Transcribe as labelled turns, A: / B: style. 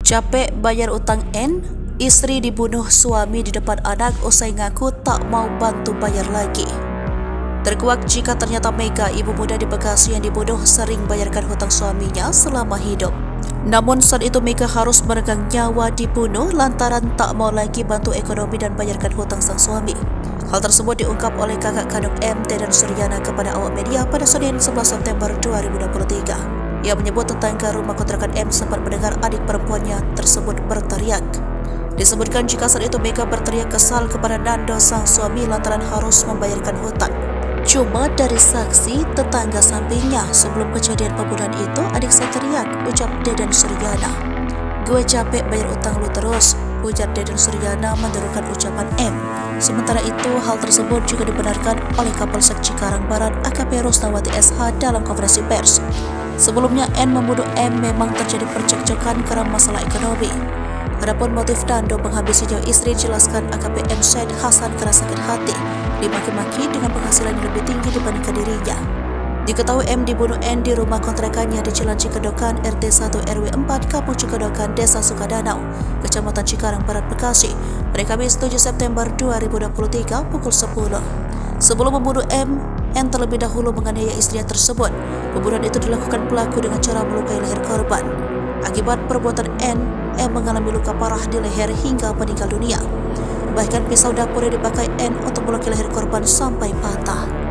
A: Capek bayar utang N, istri dibunuh suami di depan anak usai ngaku tak mau bantu bayar lagi. Terkuak jika ternyata Mega, ibu muda di Bekasi yang dibunuh, sering bayarkan hutang suaminya selama hidup. Namun saat itu Mega harus meregang nyawa dibunuh lantaran tak mau lagi bantu ekonomi dan bayarkan hutang sang suami. Hal tersebut diungkap oleh kakak kandung M, Deden Suryana, kepada awak media pada Senin 11 September 2023. Ia menyebut tetangga rumah kontrakan M sempat mendengar adik perempuannya tersebut berteriak. Disebutkan jika saat itu Mega berteriak kesal kepada Nando sang suami lantaran harus membayarkan hutang. Cuma dari saksi tetangga sampingnya, sebelum kejadian pembunuhan itu adik saya teriak, ucap Deden Suryana. "Gue capek bayar utang lu terus," ujar Deden Suryana menderukan ucapan M. Sementara itu, hal tersebut juga dibenarkan oleh Kapolsek Cikarang Barat AKP Rusnawati SH dalam konferensi pers. Sebelumnya N membunuh M memang terjadi percekcokan karena masalah ekonomi. Adapun motif Nando menghabisi nyawa istri, jelaskan AKP M Syed Hasan karena sakit hati, dimaki-maki dengan penghasilan yang lebih tinggi dibandingkan dirinya. Diketahui M dibunuh N di rumah kontrakannya di Jalan Cikedokan RT 1 RW 4 Kampung Cikedokan, Desa Sukadanau, Kecamatan Cikarang Barat, Bekasi, pada Kamis 7 September 2023 pukul 10. Sebelum membunuh M, N terlebih dahulu menganiaya istrinya tersebut. Pembunuhan itu dilakukan pelaku dengan cara melukai leher korban. Akibat perbuatan M mengalami luka parah di leher hingga meninggal dunia. Bahkan pisau dapur yang dipakai N untuk melukai leher korban sampai patah.